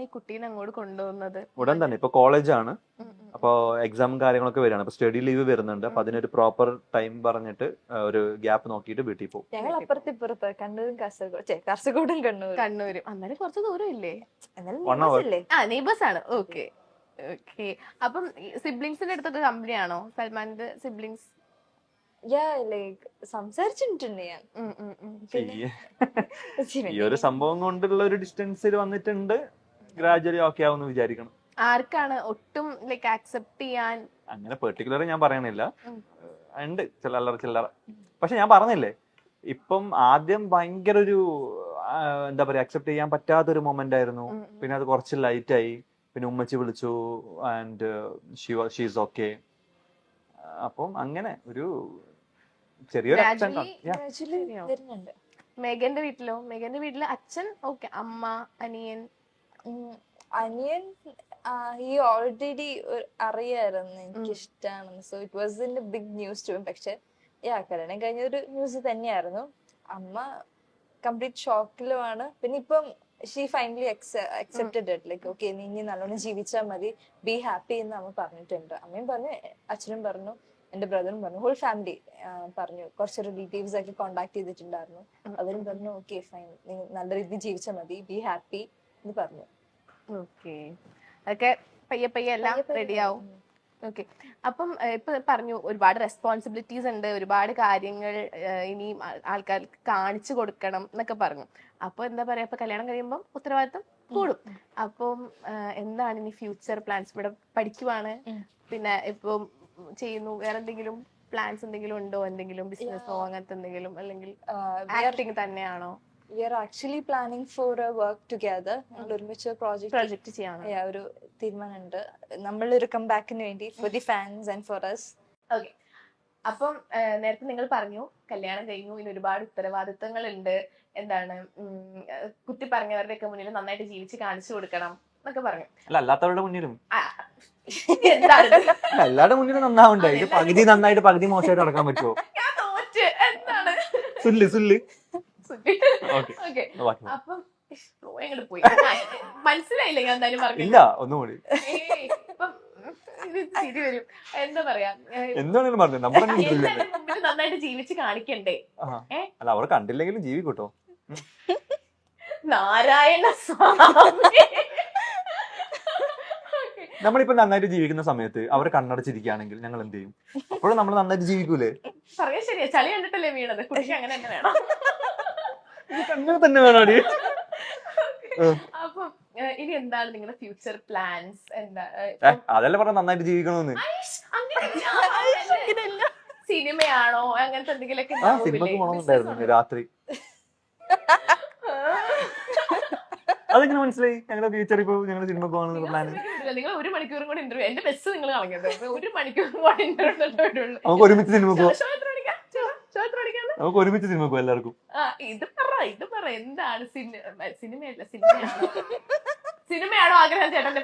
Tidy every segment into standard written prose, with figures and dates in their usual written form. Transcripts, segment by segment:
ഈ കുട്ടീനെ അങ്ങോട്ട് കൊണ്ടുപോകുന്നത്? ഉടൻ തന്നെ ഇപ്പൊ കോളേജാണ്, അപ്പൊ എക്സാമും കാര്യങ്ങളൊക്കെ വരികയാണ്. അപ്പൊ സ്റ്റഡി ലീവ് വരുന്നുണ്ട്. അപ്പൊ അതിനൊരു പ്രോപ്പർ ടൈം പറഞ്ഞിട്ട് ഒരു ഗ്യാപ്പ് നോക്കിയിട്ട് വീട്ടിൽ പോകും. ഞങ്ങൾ അപ്പുറത്തിപ്പുറത്ത് കണ്ണൂരും കാസർഗോഡും കണ്ണൂരും. അന്നേരം കുറച്ച് ദൂരം ഇല്ലേ? എന്നാലും 1 hour. അല്ലേ? ആ, നെയ്ബേഴ്സ് ആണ്. Okay okay. അപ്പം സിബ്ലിങ്സിന്റെ അടുത്തൊക്കെ കമ്പനിയാണോ സൽമാന്റെ സിബ്ലിങ്സ്? ലൈക്ക് സംസാരിച്ചിട്ടുണ്ട് ഞാൻ. ഈ ഒരു സംഭവം കൊണ്ടുള്ള ഒരു ഡിസ്റ്റൻസിൽ വന്നിട്ടുണ്ട്. ഗ്രാജുവലി ഓക്കെ ആവുമെന്ന് വിചാരിക്കണം. ആർക്കാണ് ഒട്ടും ലൈക്ക് ആക്സെപ്റ്റ് ചെയ്യാൻ? അങ്ങനെ പെർട്ടിക്കുലർ ഞാൻ പറയണില്ല, ഉണ്ട് ചില്ലറ. പക്ഷെ ഞാൻ പറഞ്ഞില്ലേ, ഇപ്പം ആദ്യം ഭയങ്കര ഒരു എന്താ പറയാ, അക്സെപ്റ്റ് ചെയ്യാൻ പറ്റാത്തൊരു മൊമെന്റ് ആയിരുന്നു. പിന്നെ അത് കുറച്ച് ലൈറ്റ് ആയി. പിന്നെ ഉമ്മച്ചി വിളിച്ചു ആൻഡ് ഷീസ് ഓക്കെ. അപ്പം അങ്ങനെ ഒരു ചെറിയൊരു accent ആണ്. Yeah. വരുന്നുണ്ട്. മേഘന്റെ വീട്ടിലോ? മേഘന്റെ വീട്ടില് അച്ഛൻ ഓക്കെ, അമ്മ, അനിയൻ? അനിയൻ ഈ ഓൾറെഡി അറിയായിരുന്നു എനിക്കിഷ്ടാണെന്ന്. So it was in big news too. പക്ഷെ കല്യാണം കഴിഞ്ഞ ഒരു ന്യൂസ് തന്നെയായിരുന്നു. അമ്മ കംപ്ലീറ്റ് ഷോക്കിലുമാണ്. പിന്നെ ഇപ്പം she finally accepted it. Like okay, നീ ഇനി നല്ലോണം ജീവിച്ചാൽ മതി, ബി ഹാപ്പി എന്ന് അമ്മ പറഞ്ഞിട്ടുണ്ട്. അമ്മയും പറഞ്ഞു, അച്ഛനും പറഞ്ഞു, എന്റെ ബ്രദറും പറഞ്ഞു, ഹോൾ ഫാമിലി പറഞ്ഞു. കുറച്ച് റിലേറ്റീവ്സ് ഒക്കെ കോണ്ടാക്ട് ചെയ്തിട്ടുണ്ടായിരുന്നു. അവരും പറഞ്ഞു ഓക്കെ ഫൈൻ, നീ നല്ല രീതിയിൽ ജീവിച്ചാൽ മതി, ബി ഹാപ്പി എന്ന് പറഞ്ഞു. ഓക്കെ, അതൊക്കെ പയ്യെ പയ്യെ എല്ലാം റെഡിയാവും. ഓക്കെ. അപ്പം ഇപ്പൊ പറഞ്ഞു ഒരുപാട് റെസ്പോൺസിബിലിറ്റീസ് ഉണ്ട്, ഒരുപാട് കാര്യങ്ങൾ ഇനിയും ആൾക്കാർക്ക് കാണിച്ചു കൊടുക്കണം എന്നൊക്കെ പറഞ്ഞു. അപ്പൊ എന്താ പറയാ, ഇപ്പൊ കല്യാണം കഴിയുമ്പോൾ ഉത്തരവാദിത്തം കൂടും. അപ്പം എന്താണ് ഇനി ഫ്യൂച്ചർ പ്ലാൻസ്? ഇവിടെ പഠിക്കുവാണ്, പിന്നെ ഇപ്പം ചെയ്യുന്നു, വേറെ എന്തെങ്കിലും പ്ലാൻസ് എന്തെങ്കിലും ഉണ്ടോ? എന്തെങ്കിലും ബിസിനസ്സോ അങ്ങനത്തെ എന്തെങ്കിലും, അല്ലെങ്കിൽ ആക്ടിങ് തന്നെയാണോ? We are actually planning for a work together. ഞങ്ങൾ ഒരുമിച്ച് പ്രോജക്റ്റ് ചെയ്യാനോ? ഒരു തീരുമാനമുണ്ട്. നമ്മളൊരു കംബാക്കിന് വേണ്ടി for the fans and for us. Okay. അപ്പം നേരത്തെ നിങ്ങൾ പറഞ്ഞു കല്യാണം കഴിഞ്ഞു, ഇനി ഒരുപാട് ഉത്തരവാദിത്തങ്ങൾ ഉണ്ട്, എന്താണ് കുത്തി പറഞ്ഞവരുടെ ഒക്കെ മുന്നിൽ നന്നായിട്ട് ജീവിച്ച് കാണിച്ചു കൊടുക്കണം എന്നൊക്കെ പറഞ്ഞു. അല്ല, അല്ലാത്തവരുടെ മുന്നിലും എന്താണ് എല്ലാവരുടെ മുന്നിലും നന്നാവണ്ടേ? ഇത് പകുതി നന്നായിട്ട് പകുതി മോശമായിട്ട് നടക്കാൻ പറ്റുമോ? ഞാൻ തോറ്റ്. എന്താണ് സുല്ല് ഓക്കെ. അപ്പം അങ്ങോട്ട് പോയി, മനസ്സിലായില്ല ഞാൻ എന്തായാലും പറഞ്ഞു. ഇല്ല, ഒന്നുകൂടി ഇപ്പം ശരി വരും. എന്താ പറയാ, എന്താണെങ്കിലും പറഞ്ഞു നമ്മുടെ എല്ലാവരുടെ മുമ്പിൽ നന്നായിട്ട് ജീവിച്ച് കാണിക്കണ്ടേ? അല്ല, അവർ കണ്ടില്ലെങ്കിലും ജീവിക്കൂട്ടോ. നാരായണ സ്വാമി. നമ്മളിപ്പോ നന്നായിട്ട് ജീവിക്കുന്ന സമയത്ത് അവർ കണ്ണടച്ചിരിക്കുകയാണെങ്കിൽ ഞങ്ങൾ എന്ത് ചെയ്യും? അപ്പോഴും നമ്മൾ നന്നായിട്ട് ജീവിക്കൂലേ? പറയാ ശരിയാ, ചളി കണ്ടിട്ടല്ലേ വീണത്. കുട്ടിക്ക് അങ്ങനെ തന്നെ വേണം. അങ്ങനെ തന്നെ വേണോ? അപ്പം ഇനി എന്താണ് നിങ്ങളുടെ ഫ്യൂച്ചർ പ്ലാൻസ്? എന്താ അതല്ല പറഞ്ഞ നന്നായിട്ട് ജീവിക്കണമെന്ന്. സിനിമയാണോ അങ്ങനത്തെ എന്തെങ്കിലുമൊക്കെ? സിനിമക്ക് പോകണമെന്നുണ്ടായിരുന്നു രാത്രി. അതെങ്ങനെ മനസ്സിലായി? ഞങ്ങളുടെ ഫ്യൂച്ചർ ഇപ്പൊ ഞങ്ങൾ സിനിമ പോകണമെന്നുള്ള പ്ലാൻ. നിങ്ങൾ 1 മണിക്കൂറും കൂടെ ഇന്റർവ്യൂ, എന്റെ ബസ് നിങ്ങൾ കളഞ്ഞത് 1 മണിക്കൂറും കൂടെ ഇന്റർവ്യൂ. നമുക്ക് ഒരുമിച്ച് സിനിമ പോവാം. നമുക്ക് ഒരുമിച്ച് സിനിമ പോവാം എല്ലാവർക്കും. ഇത് പറ എന്താണ്? സിനിമയല്ല, സിനിമയാണോ ആഗ്രഹം ചേട്ടന്റെ?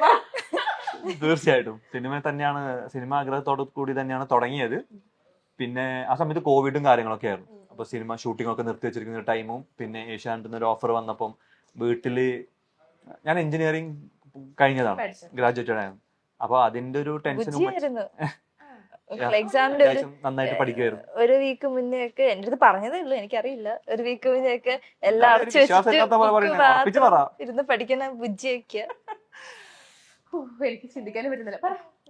തീർച്ചയായിട്ടും സിനിമ തന്നെയാണ്. സിനിമ ആഗ്രഹത്തോടു കൂടി തന്നെയാണ് തുടങ്ങിയത്. പിന്നെ ആ സമയത്ത് കോവിഡും കാര്യങ്ങളൊക്കെ ആയിരുന്നു. അപ്പൊ സിനിമ ഷൂട്ടിംഗ് ഒക്കെ നിർത്തി വെച്ചിരിക്കുന്ന ടൈമും പിന്നെ ഏഷ്യാനെറ്റിൽ ഒരു ഓഫർ വന്നപ്പം വീട്ടില്, ഞാൻ എഞ്ചിനീയറിംഗ് കഴിഞ്ഞതാണ്, ഗ്രാജുവേറ്റഡ് ആയിരുന്നു. അപ്പൊ അതിന്റെ ഒരു ടെൻഷനും എക്സാമിന്റെ നന്നായിട്ട് പഠിക്കുമായിരുന്നു. ഒരു വീക്ക് മുന്നേ ഒക്കെ എന്റെ അടുത്ത് പറഞ്ഞതേ ഉള്ളൂ, എനിക്കറിയില്ല. ഒരു വീക്ക് മുന്നേ ഒക്കെ എല്ലാം ഇരുന്ന് പഠിക്കുന്ന ബുജ്ജിയൊക്കെ എനിക്ക് ചിന്തിക്കാനും പറ്റുന്നില്ല.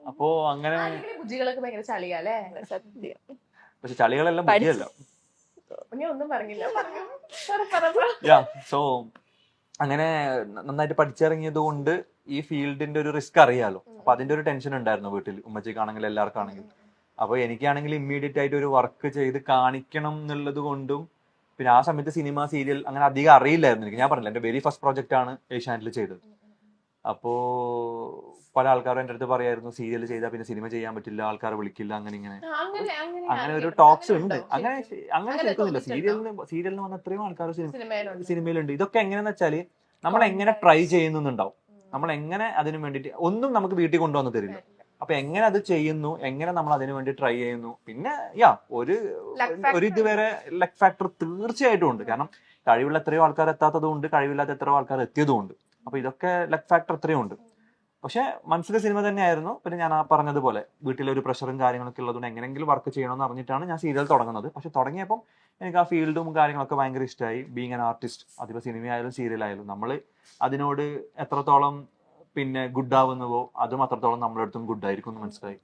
അപ്പോ അങ്ങനെ ബുജ്ജികളൊക്കെ ഭയങ്കര ചളിയല്ലേ? സത്യം. പക്ഷെ ചളികളെല്ലാം ബുദ്ധിയല്ല. ഒന്നും പറഞ്ഞില്ല. സോ അങ്ങനെ നന്നായിട്ട് പഠിച്ചിറങ്ങിയത് കൊണ്ട് ഈ ഫീൽഡിന്റെ ഒരു റിസ്ക് അറിയാലോ. അപ്പൊ അതിന്റെ ഒരു ടെൻഷൻ ഉണ്ടായിരുന്നു വീട്ടിൽ, ഉമ്മച്ചിക്കാണെങ്കിലും എല്ലാവർക്കാണെങ്കിലും. അപ്പൊ എനിക്കാണെങ്കിൽ ഇമ്മീഡിയറ്റ് ആയിട്ട് ഒരു വർക്ക് ചെയ്ത് കാണിക്കണം എന്നുള്ളത് കൊണ്ടും, പിന്നെ ആ സമയത്ത് സിനിമ സീരിയൽ അങ്ങനെ അധികം അറിയില്ലായിരുന്നു എനിക്ക്. ഞാൻ പറഞ്ഞില്ല, എന്റെ വെരി ഫസ്റ്റ് പ്രോജക്റ്റ് ആണ് ഏഷ്യാനെറ്റിൽ ചെയ്തത്. അപ്പോ പല ആൾക്കാരും എന്റെ അടുത്ത് പറയായിരുന്നു, സീരിയൽ ചെയ്താൽ പിന്നെ സിനിമ ചെയ്യാൻ പറ്റില്ല, ആൾക്കാരെ വിളിക്കില്ല, അങ്ങനെ ഒരു ടോക്സ് ഉണ്ട്. അങ്ങനെ കേൾക്കുന്നില്ല. സീരിയലിന് വന്ന എത്രയോ ആൾക്കാർ സിനിമയിലുണ്ട്. ഇതൊക്കെ എങ്ങനെയാന്ന് വെച്ചാല് നമ്മൾ എങ്ങനെ ട്രൈ ചെയ്യുന്നുണ്ടാവും. നമ്മൾ എങ്ങനെ അതിനു വേണ്ടിട്ട് ഒന്നും നമുക്ക് വീട്ടിൽ കൊണ്ടുവന്ന് തരില്ല. അപ്പൊ എങ്ങനെ അത് ചെയ്യുന്നു, എങ്ങനെ നമ്മൾ അതിനു വേണ്ടി ട്രൈ ചെയ്യുന്നു. പിന്നെ ഒരു ഇതുവരെ ലക്ക് ഫാക്ടർ തീർച്ചയായിട്ടും ഉണ്ട്. കാരണം കഴിവുള്ള എത്രയോ ആൾക്കാർ എത്താത്തതും ഉണ്ട്, കഴിവില്ലാത്ത എത്രയോ ആൾക്കാർ എത്തിയതും ഉണ്ട്. അപ്പൊ ഇതൊക്കെ ലക്ക് ഫാക്ടർ അത്രയും ഉണ്ട്. പക്ഷെ മനസ്സിലെ സിനിമ തന്നെയായിരുന്നു. പിന്നെ ഞാൻ ആ പറഞ്ഞതുപോലെ വീട്ടിലൊരു പ്രഷറും കാര്യങ്ങളൊക്കെ ഉള്ളതുകൊണ്ട് എങ്ങനെയെങ്കിലും വർക്ക് ചെയ്യണമെന്ന് അറിഞ്ഞിട്ടാണ് ഞാൻ സീരിയൽ തുടങ്ങുന്നത്. പക്ഷെ തുടങ്ങിയപ്പം എനിക്ക് ആ ഫീൽഡും കാര്യങ്ങളൊക്കെ ഭയങ്കര ഇഷ്ടമായി. ബീങ് ആൻ ആർട്ടിസ്റ്റ്, അതിപ്പോൾ സിനിമയായാലും സീരിയലായാലും നമ്മൾ അതിനോട് എത്രത്തോളം പിന്നെ ഗുഡ് ആവുന്നുവോ അതും അത്രത്തോളം നമ്മുടെ അടുത്തും ഗുഡ് ആയിരിക്കും എന്ന് മനസ്സിലായി.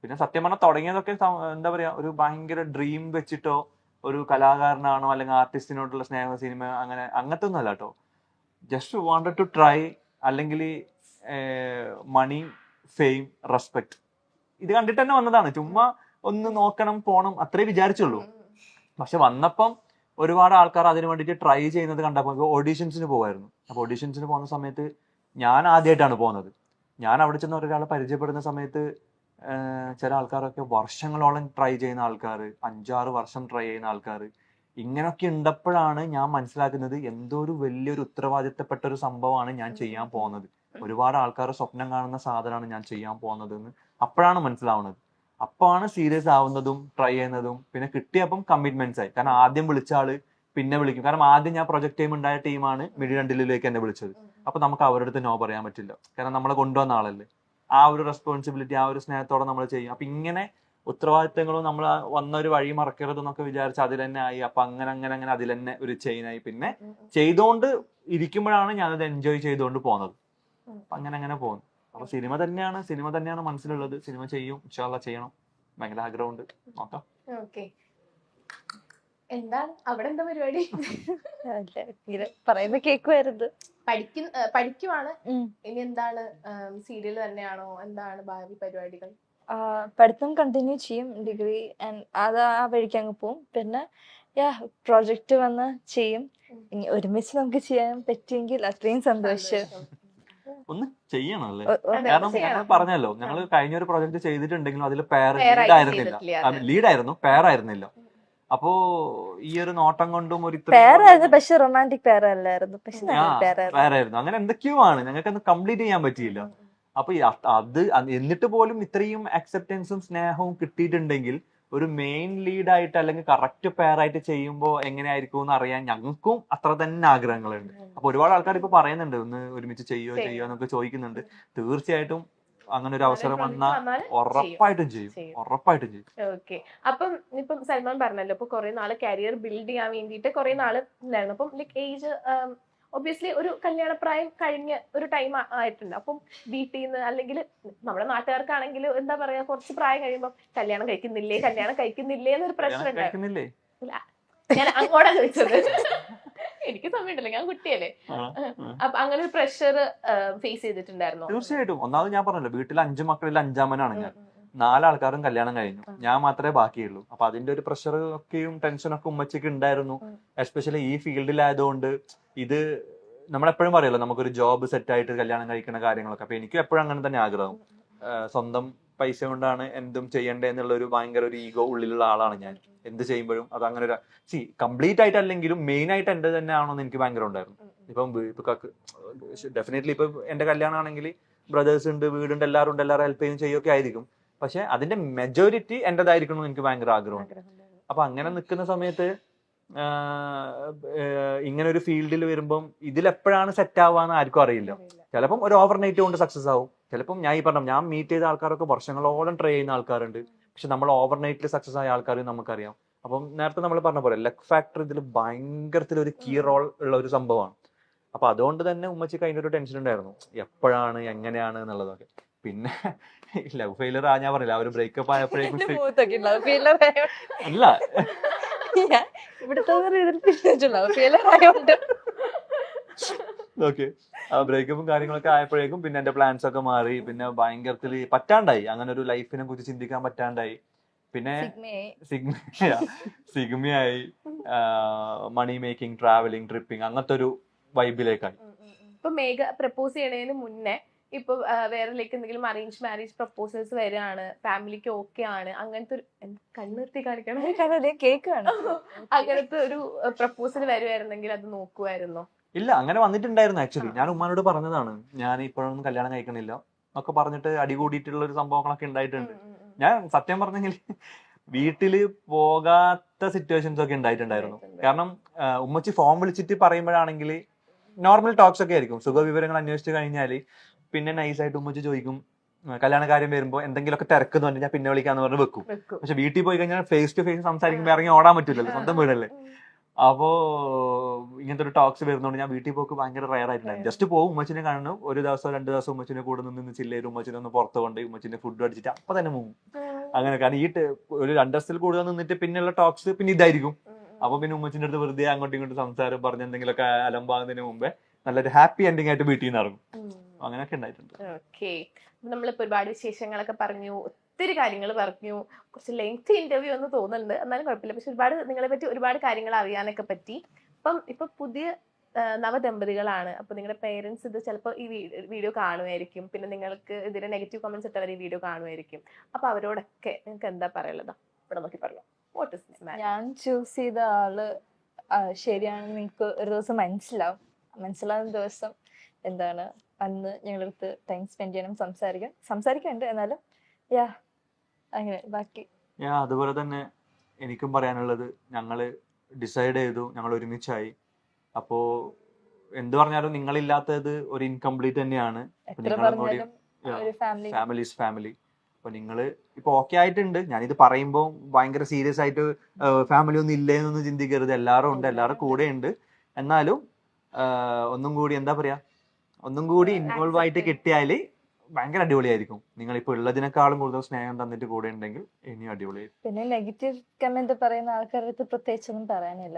പിന്നെ സത്യം പറഞ്ഞാൽ തുടങ്ങിയതൊക്കെ എന്താ പറയാ, ഒരു ഭയങ്കര ഡ്രീം വെച്ചിട്ടോ ഒരു കലാകാരനാണോ അല്ലെങ്കിൽ ആർട്ടിസ്റ്റിനോടുള്ള സ്നേഹ സിനിമ അങ്ങനത്തെ ഒന്നും അല്ല കേട്ടോ. ജസ്റ്റ് വാണ്ടഡ് ടു ട്രൈ, അല്ലെങ്കിൽ മണി, ഫെയിം, റെസ്പെക്ട്, ഇത് കണ്ടിട്ട് തന്നെ വന്നതാണ്. ചുമ്മാ ഒന്ന് നോക്കണം പോണം അത്രേ വിചാരിച്ചുള്ളൂ. പക്ഷെ വന്നപ്പം ഒരുപാട് ആൾക്കാർ അതിന് വേണ്ടിയിട്ട് ട്രൈ ചെയ്യുന്നത് കണ്ടപ്പോൾ ഓഡീഷൻസിന് പോകുമായിരുന്നു. അപ്പൊ ഓഡീഷൻസിന് പോകുന്ന സമയത്ത് ഞാൻ ആദ്യമായിട്ടാണ് പോകുന്നത്. ഞാൻ അവിടെ ചെന്ന് ഒരാളെ പരിചയപ്പെടുന്ന സമയത്ത് ചില ആൾക്കാരൊക്കെ വർഷങ്ങളോളം ട്രൈ ചെയ്യുന്ന ആൾക്കാർ, 5-6 വർഷം ട്രൈ ചെയ്യുന്ന ആൾക്കാർ, ഇങ്ങനെയൊക്കെ ഉണ്ടപ്പോഴാണ് ഞാൻ മനസ്സിലാക്കുന്നത് എന്തോ ഒരു വലിയൊരു ഉത്തരവാദിത്തപ്പെട്ട ഒരു സംഭവമാണ് ഞാൻ ചെയ്യാൻ പോകുന്നത്. ഒരുപാട് ആൾക്കാർ സ്വപ്നം കാണുന്ന സാധനമാണ് ഞാൻ ചെയ്യാൻ പോകുന്നത് എന്ന് അപ്പോഴാണ് മനസ്സിലാവുന്നത്. അപ്പോഴാണ് സീരിയസ് ആവുന്നതും ട്രൈ ചെയ്യുന്നതും. പിന്നെ കിട്ടിയപ്പം കമ്മിറ്റ്മെന്റ്സ് ആയി. കാരണം ആദ്യം വിളിച്ച ആള് പിന്നെ വിളിക്കും. കാരണം ആദ്യം ഞാൻ പ്രൊജക്ട് ടീം ഉണ്ടായ ടീമാണ് മിഡിരണ്ടിലേക്ക് എന്നെ വിളിച്ചത്. അപ്പൊ നമുക്ക് അവരുടെ അടുത്ത് നോ പറയാൻ പറ്റില്ല, കാരണം നമ്മളെ കൊണ്ടുവന്ന ആളല്ലേ. ആ ഒരു റെസ്പോൺസിബിലിറ്റി, ആ ഒരു സ്നേഹത്തോടെ നമ്മൾ ചെയ്യും. അപ്പൊ ഇങ്ങനെ ഉത്തരവാദിത്തങ്ങളും നമ്മൾ വന്ന ഒരു വഴി മറക്കരുത് എന്നൊക്കെ വിചാരിച്ച് അതിൽ തന്നെ ആയി. അപ്പൊ അങ്ങനെ അതിൽ തന്നെ ഒരു ചെയിനായി. പിന്നെ ചെയ്തുകൊണ്ട് ഇരിക്കുമ്പോഴാണ് ഞാനത് എൻജോയ് ചെയ്തുകൊണ്ട് പോകുന്നത്. അപ്പൊ അങ്ങനെ പോകുന്നു. അപ്പൊ സിനിമ തന്നെയാണ് മനസ്സിലുള്ളത്. സിനിമ ചെയ്യും, ഇൻഷാ അല്ലാഹ് ചെയ്യണം, ഭയങ്കര ആഗ്രഹമുണ്ട്, നോക്കാം. ഓക്കെ, എന്താണ് അവിടെ എന്താ പരിപാടി? പറയുമ്പോ കേക്കുമായിരുന്നു. പഠിക്കുവാണ്. ഇനി എന്താണ്, സീരിയൽ തന്നെയാണോ, എന്താണ് ഭാവി പരിപാടികൾ? പഠിത്തം കണ്ടിന്യൂ ചെയ്യും, ഡിഗ്രി അത് ആ വഴിക്ക് അങ്ങ് പോവും. പിന്നെ പ്രോജക്റ്റ് വന്ന് ചെയ്യും. ഇനി ഒരുമിച്ച് നമുക്ക് ചെയ്യാൻ പറ്റിയെങ്കിൽ അത്രയും സന്തോഷം. ഒന്ന് ചെയ്യണം അല്ലേ? അതെ, കാരണം ചെയ്യണം. ഞങ്ങൾ പറഞ്ഞല്ലോ, ഞങ്ങൾ കഴിഞ്ഞൊരു പ്രൊജക്ട് ചെയ്തിട്ടുണ്ടെങ്കിലും അതിൽ ലീഡായിരുന്നു, പെയറായിരുന്നില്ല. അപ്പോ ഈ ഒരു നോട്ടം കൊണ്ടും ഒരു പേരായിരുന്നു, പക്ഷെ റൊമാൻറ്റിക് പേരല്ലായിരുന്നു, പക്ഷെ പേരായിരുന്നു. അങ്ങനെ എന്തൊക്കെയോ ആണ്, ഞങ്ങൾക്ക് അത് കംപ്ലീറ്റ് ചെയ്യാൻ പറ്റിയില്ല. അപ്പൊ അത് എന്നിട്ട് പോലും ഇത്രയും അക്സെപ്റ്റൻസും സ്നേഹവും കിട്ടിയിട്ടുണ്ടെങ്കിൽ ഒരു മെയിൻ ലീഡായിട്ട് അല്ലെങ്കിൽ കറക്റ്റ് പെയറായിട്ട് ചെയ്യുമ്പോൾ എങ്ങനെയായിരിക്കും എന്ന് അറിയാൻ ഞങ്ങൾക്കും അത്ര തന്നെ ആഗ്രഹങ്ങളുണ്ട്. അപ്പൊ ഒരുപാട് ആൾക്കാർ ഇപ്പൊ പറയുന്നുണ്ട് ഒന്ന് ഒരുമിച്ച് ചെയ്യോ എന്നൊക്കെ ചോദിക്കുന്നുണ്ട്. തീർച്ചയായിട്ടും അങ്ങനെ ഒരു അവസരം വന്നാൽ ഉറപ്പായിട്ടും ചെയ്യും. ഓക്കെ, അപ്പം ഇപ്പം സൽമാൻ പറഞ്ഞല്ലോ, ഇപ്പൊ കുറെ നാള് കരിയർ ബിൽഡ് ചെയ്യാൻ വേണ്ടിയിട്ട് കുറെ നാള് ഉണ്ടായിരുന്നു. അപ്പം ലൈക്ക് ഏജ് ഒബ്വിയസ്ലി ഒരു കല്യാണപ്രായം കഴിഞ്ഞ ഒരു ടൈം ആയിട്ടുണ്ട്. അപ്പം വീട്ടിൽ നിന്ന് അല്ലെങ്കിൽ നമ്മുടെ നാട്ടുകാർക്കാണെങ്കിൽ എന്താ പറയാ, കുറച്ച് പ്രായം കഴിയുമ്പോൾ കല്യാണം കഴിക്കുന്നില്ലേ എന്നൊരു പ്രശ്നം ഉണ്ടായിരുന്നു. ഞാൻ അങ്ങോട്ടാ ചോദിച്ചത്. എനിക്ക് സമയമുണ്ടല്ലോ, ഞാൻ കുട്ടിയല്ലേ. അപ്പൊ അങ്ങനെ ഒരു പ്രഷർ ഫേസ് ചെയ്തിട്ടുണ്ടായിരുന്നു? തീർച്ചയായിട്ടും. ഒന്നാമത് ഞാൻ പറഞ്ഞല്ലോ, വീട്ടിൽ 5 മക്കളിൽ 5-ാമനാണ് ഞാൻ. 4 ആൾക്കാരും കല്യാണം കഴിഞ്ഞു, ഞാൻ മാത്രമേ ബാക്കിയുള്ളൂ. അപ്പൊ അതിന്റെ ഒരു പ്രഷർ ഒക്കെയും ടെൻഷനൊക്കെ ഉമ്മച്ചിക്ക് ഉണ്ടായിരുന്നു. എസ്പെഷ്യലി ഈ ഫീൽഡിലായതുകൊണ്ട് ഇത് നമ്മളെപ്പോഴും പറയല്ലോ, നമുക്കൊരു ജോബ് സെറ്റ് ആയിട്ട് കല്യാണം കഴിക്കുന്ന കാര്യങ്ങളൊക്കെ. അപ്പൊ എനിക്കും എപ്പോഴും അങ്ങനെ തന്നെ ആഗ്രഹം. സ്വന്തം പൈസ കൊണ്ടാണ് എന്തും ചെയ്യേണ്ടത് എന്നുള്ള ഒരു ഭയങ്കര ഒരു ഈഗോ ഉള്ളിലുള്ള ആളാണ് ഞാൻ. എന്ത് ചെയ്യുമ്പോഴും അത് അങ്ങനെ ഒരു കംപ്ലീറ്റ് ആയിട്ട് അല്ലെങ്കിലും മെയിൻ ആയിട്ട് എന്റെ തന്നെ ആണോന്ന് എനിക്ക് ഭയങ്കര ഉണ്ടായിരുന്നു. ഇപ്പം ഡെഫിനറ്റ്ലി ഇപ്പൊ എന്റെ കല്യാണം ആണെങ്കിൽ ബ്രദേഴ്സ് ഉണ്ട്, വീടുണ്ട്, എല്ലാവരും ഉണ്ട്, എല്ലാവരും ഹെൽപ്പ് ചെയ്യും ചെയ്യൊക്കെ ആയിരിക്കും. പക്ഷെ അതിന്റെ മെജോറിറ്റി എന്റേതായിരിക്കണം എന്ന് എനിക്ക് ഭയങ്കര ആഗ്രഹമുണ്ട്. അപ്പൊ അങ്ങനെ നിൽക്കുന്ന സമയത്ത് ഇങ്ങനെ ഒരു ഫീൽഡിൽ വരുമ്പം ഇതിലെപ്പോഴാണ് സെറ്റ് ആവാന്ന് ആർക്കും അറിയില്ല. ചിലപ്പം ഒരു ഓവർ നൈറ്റ് കൊണ്ട് സക്സസ് ആവും. ചിലപ്പം ഞാൻ മീറ്റ് ചെയ്ത ആൾക്കാരൊക്കെ വർഷങ്ങളോളം ട്രൈ ചെയ്യുന്ന ആൾക്കാരുണ്ട്. പക്ഷെ നമ്മൾ ഓവർ നൈറ്റിൽ സക്സസ് ആയ ആൾക്കാർ നമുക്കറിയാം. അപ്പം നേരത്തെ നമ്മൾ പറഞ്ഞ പോലെ ലക്ക് ഫാക്ടർ ഇതിൽ ഭയങ്കരത്തിലൊരു കീ റോൾ ഉള്ള ഒരു സംഭവമാണ്. അപ്പൊ അതുകൊണ്ട് തന്നെ ഉമ്മച്ചിക്ക് അതിന്റെ ഒരു ടെൻഷൻ ഉണ്ടായിരുന്നു, എപ്പോഴാണ് എങ്ങനെയാണ് എന്നുള്ളതൊക്കെ. പിന്നെ ലവ് ഫെയിലർ ഞാൻ പറഞ്ഞില്ല, ആ ഒരു ബ്രേക്കപ്പ് ആയപ്പോഴേക്കും അല്ല ഓക്കെ, ആ ബ്രേക്കപ്പും കാര്യങ്ങളൊക്കെ ആയപ്പോഴേക്കും പിന്നെ എന്റെ പ്ലാൻസ് ഒക്കെ മാറി. പിന്നെ ഭയങ്കരത്തിൽ പറ്റാണ്ടായി, അങ്ങനെ ഒരു ലൈഫിനെ കുറിച്ച് ചിന്തിക്കാൻ പറ്റാണ്ടായി. പിന്നെ സിഗ്മയായി, മണി മേക്കിംഗ്, ട്രാവലിംഗ്, ട്രിപ്പിംഗ്, അങ്ങനത്തെ ഒരു വൈബിലേക്കായി. ഇപ്പൊ മേഘ പ്രപ്പോസ് ചെയ്യണതിന് മുന്നേ ഇപ്പൊ വേറെ ലൈക്ക് എന്തെങ്കിലും അറേഞ്ച് മാരേജ് പ്രപ്പോസൽസ് വരികയാണ്, ഫാമിലിക്ക് ഓക്കെ ആണ്, അങ്ങനത്തെ ഒരു കണ്ണുർത്തി കാണിക്കണം കേക്കാണ്, അങ്ങനത്തെ ഒരു പ്രപ്പോസൽ വരുമായിരുന്നെങ്കിൽ അത് നോക്കുമായിരുന്നോ? ഇല്ല, അങ്ങനെ വന്നിട്ടുണ്ടായിരുന്നു. ആക്ച്വലി ഞാൻ ഉമ്മാനോട് പറഞ്ഞതാണ്, ഞാൻ ഇപ്പോഴൊന്നും കല്യാണം കഴിക്കണില്ല എന്നൊക്കെ പറഞ്ഞിട്ട് അടികൂടിയിട്ടുള്ള ഒരു സംഭവങ്ങളൊക്കെ ഉണ്ടായിട്ടുണ്ട്. ഞാൻ സത്യം പറഞ്ഞെങ്കിൽ വീട്ടില് പോകാത്ത സിറ്റുവേഷൻസ് ഒക്കെ ഉണ്ടായിട്ടുണ്ടായിരുന്നു. കാരണം ഉമ്മച്ചി ഫോൺ വിളിച്ചിട്ട് പറയുമ്പോഴാണെങ്കിൽ നോർമൽ ടോക്സ് ഒക്കെ ആയിരിക്കും. സുഖവിവരങ്ങൾ അന്വേഷിച്ച് കഴിഞ്ഞാല് പിന്നെ നൈസായിട്ട് ഉമ്മച്ചി ചോദിക്കും കല്യാണ കാര്യം വരുമ്പോ എന്തെങ്കിലുമൊക്കെ തിരക്കെന്ന് പറഞ്ഞാൽ പിന്നെ വിളിക്കാന്ന് പറഞ്ഞ് വെക്കും. പക്ഷെ വീട്ടിൽ പോയി കഴിഞ്ഞാൽ ഫേസ് ടു ഫേസ് സംസാരിക്കുമ്പോൾ ഇറങ്ങി ഓടാൻ പറ്റില്ലല്ലോ, സ്വന്തം വീടല്ലേ. അപ്പോ ഇങ്ങനത്തെ ഒരു ടോക്സ് വരുന്നോണ്ട് ഞാൻ വീട്ടിൽ പോക്ക് ഭയങ്കര റയർ ആയിട്ടുണ്ടായിരുന്നു. ജസ്റ്റ് പോകും, ഉമ്മച്ചിനെ കാണുന്നു, ഒരു ദിവസം 2 ദിവസം ഉമ്മച്ചിനെ കൂടെ നിന്ന് ചില്ലേരും, ഉമ്മച്ചിനെ ഒന്ന് പുറത്ത് കൊണ്ട് ഉമ്മച്ചിന്റെ ഫുഡ് അടിച്ചിട്ട് അപ്പൊ തന്നെ പോകും. അങ്ങനെ കാരണം ഒരു 2 ദിവസത്തിൽ കൂടുതൽ നിന്നിട്ട് പിന്നെയുള്ള ടോക്സ് പിന്നെ ഇതായിരിക്കും. അപ്പൊ പിന്നെ ഉമ്മച്ചിന്റെ അടുത്ത് വെറുതെ അങ്ങോട്ടും ഇങ്ങോട്ടും സംസാരം പറഞ്ഞ് എന്തെങ്കിലുമൊക്കെ അലമ്പാകുന്നതിന് മുമ്പേ നല്ലൊരു ഹാപ്പി എൻഡിങ് ആയിട്ട് വീട്ടിൽ നിന്ന് ഇറങ്ങും. അങ്ങനെയൊക്കെ ഉണ്ടായിട്ടുണ്ട്. ഓക്കെ, നമ്മളിപ്പോ ഒരുപാട് വിശേഷങ്ങളൊക്കെ പറഞ്ഞു, ഒത്തിരി കാര്യങ്ങൾ പറഞ്ഞു. കുറച്ച് ലെങ്തി ഇന്റർവ്യൂ എന്ന് തോന്നുന്നുണ്ട്, എന്നാലും കുഴപ്പമില്ല. പക്ഷെ ഒരുപാട് നിങ്ങളെ പറ്റി ഒരുപാട് കാര്യങ്ങൾ അറിയാനൊക്കെ പറ്റി. ഇപ്പൊ പുതിയ നവദമ്പതികളാണ്. അപ്പൊ നിങ്ങളുടെ പേരൻസ് ഇത് ചിലപ്പോൾ ഈ വീഡിയോ കാണുമായിരിക്കും, പിന്നെ നിങ്ങൾക്ക് ഇതിന്റെ നെഗറ്റീവ് കമന്റ്സ് ഇട്ടവർ ഈ വീഡിയോ കാണുമായിരിക്കും. അപ്പൊ അവരോടൊക്കെ നിങ്ങൾക്ക് എന്താ പറയുള്ളത്? ഇവിടെ നോക്കി പറഞ്ഞു. What is this man? ഞാൻ ചൂസ് ചെയ്ത ആള് ശരിയാണെന്ന് നിങ്ങൾക്ക് ഒരു ദിവസം മനസ്സിലാവുന്ന ദിവസം എന്താണ് അന്ന് ഞങ്ങളടുത്ത് ടൈം സ്പെൻഡ് ചെയ്യണം, സംസാരിക്കാനുണ്ട്. എന്നാലും അങ്ങനെ ബാക്കി അതുപോലെ തന്നെ എനിക്കും പറയാനുള്ളത്, ഞങ്ങള് ഡിസൈഡ് ചെയ്തു, ഞങ്ങൾ ഒരുമിച്ചായി. അപ്പോ എന്ത് പറഞ്ഞാലും നിങ്ങളില്ലാത്തത് ഒരു ഇൻകംപ്ലീറ്റ് തന്നെയാണ്. Family is family. അപ്പൊ നിങ്ങള് ഇപ്പൊ ഓക്കെ ആയിട്ടുണ്ട്. ഞാനിത് പറയുമ്പോ ഭയങ്കര സീരിയസ് ആയിട്ട് ഫാമിലി ഒന്നും ഇല്ലേന്നൊന്നും ചിന്തിക്കരുത്. എല്ലാവരും ഉണ്ട്, എല്ലാവരും കൂടെ ഉണ്ട്. എന്നാലും ഒന്നും കൂടി എന്താ പറയാ, ഒന്നും കൂടി ഇൻവോൾവ് ആയിട്ട് കിട്ടിയാല് ഭയങ്കര അടിപൊളിയായിരിക്കും. നിങ്ങൾ ഇപ്പൊ ഉള്ളതിനേക്കാളും കൂടുതൽ സ്നേഹം തന്നിട്ട് കൂടെ ഉണ്ടെങ്കിൽ ഇനിയും അടിപൊളിയായിരിക്കും. പിന്നെ നെഗറ്റീവ് കമന്റ് പറയുന്ന ആൾക്കാർക്ക് പ്രത്യേകിച്ചൊന്നും പറയാനില്ല.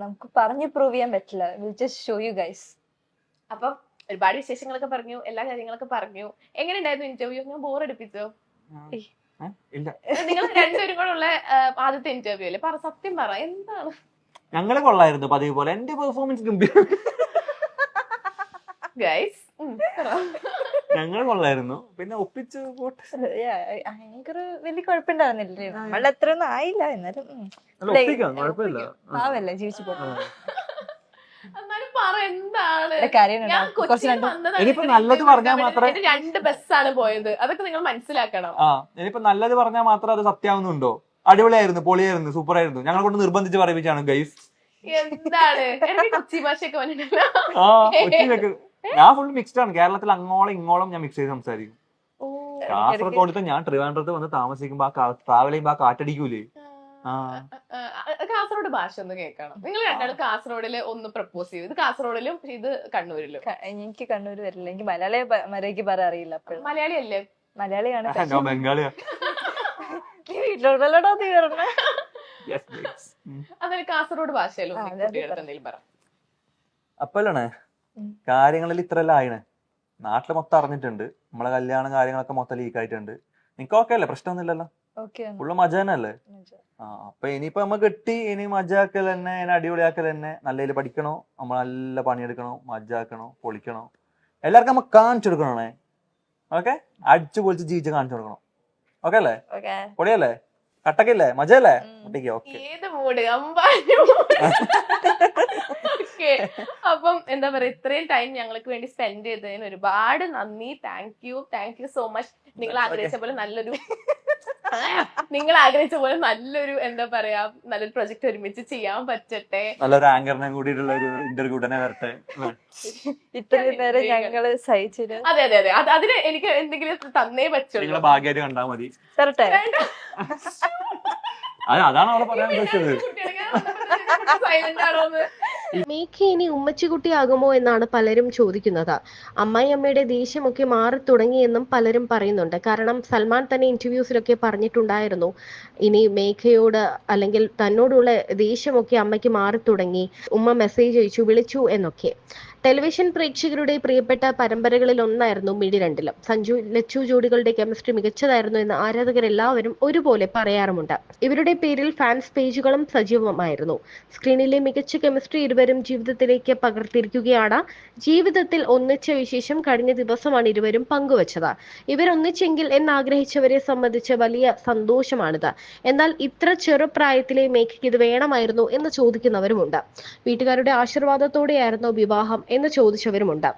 നമുക്ക് പറഞ്ഞു പ്രൂവ് ചെയ്യാൻ പറ്റില്ല. Show you guys. അപ്പം ഒരുപാട് വിശേഷങ്ങളൊക്കെ പറഞ്ഞു, എല്ലാ കാര്യങ്ങളൊക്കെ പറഞ്ഞു. എങ്ങനെ ഉണ്ടായിരുന്നു ഇന്റർവ്യൂ? ഞാൻ ബോർ അടിപ്പിച്ചോ? നിങ്ങൾ രണ്ടുപേരും കൂടെ ഉള്ള ആദ്യത്തെ ഇന്റർവ്യൂ അല്ലേ? സത്യം പറ, എന്താണ്? ഞങ്ങള് കൊള്ളായിരുന്നു പതിവ് പോലെ. എന്റെ പെർഫോമൻസ് ഞങ്ങൾ കൊള്ളായിരുന്നു. പിന്നെ ഒപ്പിച്ച് ഭയങ്കര വലിയ കുഴപ്പമുണ്ടായിരുന്നില്ലേ? നമ്മളെ അത്രയൊന്നും ആയില്ല, എന്നാലും പാവല്ലേ, ജീവിച്ചു പോട്ടെ. ഇനിയിപ്പോ നല്ലത് പറഞ്ഞാൽ മാത്രമേ 2 ബസ്സാണ് പോയത്, അതൊക്കെ നിങ്ങൾ മനസ്സിലാക്കണം. ഇനിയിപ്പോ നല്ലത് പറഞ്ഞാൽ മാത്രം അത് സത്യാവുന്നുണ്ടോ? അടിപൊളിയായിരുന്നു, പൊളിയായിരുന്നു, സൂപ്പർ ആയിരുന്നു. ഞങ്ങളെ കൊണ്ട് നിർബന്ധിച്ച് പറയിപ്പിച്ചാണ് ഗൈസ്. എന്താണ് കൊച്ചി ഭാഷയൊക്കെ കൊച്ചിയിലൊക്കെ ഞാൻ ഫുൾ മിക്സ്ഡ് ആണ്. കേരളത്തിൽ അങ്ങോളം ഇങ്ങോളം ഞാൻ മിക്സ് ചെയ്ത് സംസാരിക്കും. കാസർഗോഡത്തെ ഞാൻ ട്രിവാൻഡ്രത്ത് വന്ന് താമസിക്കുമ്പോ ട്രാവൽ ചെയ്യുമ്പോ ആ കാറ്റടിക്കൂലേ. കാസർഗോഡ് ഭാഷ ഒന്ന് കേൾക്കണം. നിങ്ങൾ രണ്ടാളും കാസർഗോഡില് ഒന്ന് പ്രപ്പോസ് ചെയ്യും. ഇത് കാസർഗോഡിലും ഇത് കണ്ണൂരിലും. എനിക്ക് കണ്ണൂര് വരില്ല, എനിക്ക് മലയാളി പറയാൻ അറിയില്ല. മലയാളി അല്ലേ? മലയാളിയാണ്. ബംഗാളിയാ. വീട്ടിലോടല്ലോടോ നീ പറഞ്ഞ. അതായത് കാസർഗോഡ് ഭാഷയിലും എന്തെങ്കിലും പറ. അപ്പല്ലേ കാര്യങ്ങളിൽ ഇത്രയെല്ലാം ആയിണ്. നാട്ടില് മൊത്തം അറിഞ്ഞിട്ടുണ്ട്. നമ്മളെ കല്യാണം കാര്യങ്ങളൊക്കെ മൊത്തം ലീക്ക് ആയിട്ടുണ്ട്. നിനക്ക് ഓക്കെ അല്ലേ? പ്രശ്നമൊന്നുമില്ലല്ലോ? ഫുള്ള് മജ തന്നെ അല്ലേ? അപ്പൊ ഇനിയിപ്പോ നമ്മ കിട്ടി, ഇനി മജാക്കൽ തന്നെ, ഇനി അടിപൊളിയാക്കൽ തന്നെ. നല്ല പഠിക്കണോ, നമ്മൾ നല്ല പണിയെടുക്കണോ, മജാക്കണോ, പൊളിക്കണോ, എല്ലാവർക്കും നമ്മ കാണിച്ചു കൊടുക്കണേ. ഓക്കെ, അടിച്ചു പൊളിച്ച് ജീവിച്ച് കാണിച്ചു കൊടുക്കണം. ഓക്കെ അല്ലേ? പൊളിയല്ലേ? കട്ടക്കില്ലേ? മജയല്ലേ? കുട്ടിക്ക് ഓക്കെ. ഏത് മൂഡ് അപ്പം എന്താ പറയാ, ഇത്രയും ടൈം ഞങ്ങൾക്ക് വേണ്ടി സ്പെൻഡ് ചെയ്തതിന് ഒരുപാട് നന്ദി. Thank you so much. നിങ്ങൾ ആഗ്രഹിച്ച പോലെ നല്ലൊരു എന്താ പറയാ, നല്ലൊരു പ്രൊജക്ട് ഒരുമിച്ച് ചെയ്യാൻ പറ്റട്ടെ. നല്ലൊരു ആങ്കറിനെ കൂടിയിട്ടുള്ള ഒരു ഇന്റർവ്യൂ ഉടനെ വരട്ടെ. ഇത്രയും നേരം ഞങ്ങള് സഹിച്ചത്. അതെ അതിന് എനിക്ക് എന്തെങ്കിലും തന്നേ പറ്റുള്ളൂ. ഭാഗ്യമായിട്ട് കണ്ടാ മതി. തരട്ടെ. അതാണ് അവളെ പറയാൻ ഉദ്ദേശിച്ചത്. മേഘ ഇനി ഉമ്മച്ചിക്കുട്ടിയാകുമോ എന്നാണ് പലരും ചോദിക്കുന്നത്. അമ്മായിയമ്മയുടെ ദേഷ്യമൊക്കെ മാറി തുടങ്ങിയെന്നും പലരും പറയുന്നുണ്ട്. കാരണം സൽമാൻ തന്നെ ഇന്റർവ്യൂസിലൊക്കെ പറഞ്ഞിട്ടുണ്ടായിരുന്നു, ഇനി മേഘയോട് അല്ലെങ്കിൽ തന്നോടുള്ള ദേഷ്യമൊക്കെ അമ്മയ്ക്ക് മാറി തുടങ്ങി, ഉമ്മ മെസ്സേജ് അയച്ചു, വിളിച്ചു എന്നൊക്കെ. ടെലിവിഷൻ പ്രേക്ഷകരുടെ പ്രിയപ്പെട്ട പരമ്പരകളിൽ ഒന്നായിരുന്നു മിഴി രണ്ടിലും. സഞ്ജു ലച്ചു ജോഡികളുടെ കെമിസ്ട്രി മികച്ചതായിരുന്നു എന്ന് ആരാധകരെല്ലാവരും ഒരുപോലെ പറയാറുമുണ്ട്. ഇവരുടെ പേരിൽ ഫാൻസ് പേജുകളും സജീവമായിരുന്നു. സ്ക്രീനിലെ മികച്ച കെമിസ്ട്രി ഇരുവരും ജീവിതത്തിലേക്ക് പകർത്തിയിരിക്കുകയാണ്. ജീവിതത്തിൽ ഒന്നിച്ച വിശേഷം കഴിഞ്ഞ ദിവസമാണ് ഇരുവരും പങ്കുവച്ചത്. ഇവരൊന്നിച്ചെങ്കിൽ എന്നാഗ്രഹിച്ചവരെ സംബന്ധിച്ച് വലിയ സന്തോഷമാണിത്. എന്നാൽ ഇത്ര ചെറുപ്രായത്തിലെ മേഘയ്ക്ക് ഇത് വേണമായിരുന്നു എന്ന് ചോദിക്കുന്നവരുമുണ്ട്. വീട്ടുകാരുടെ ആശീർവാദത്തോടെയായിരുന്നു വിവാഹം എന്ന് ചോദിച്ചവരുമുണ്ട്.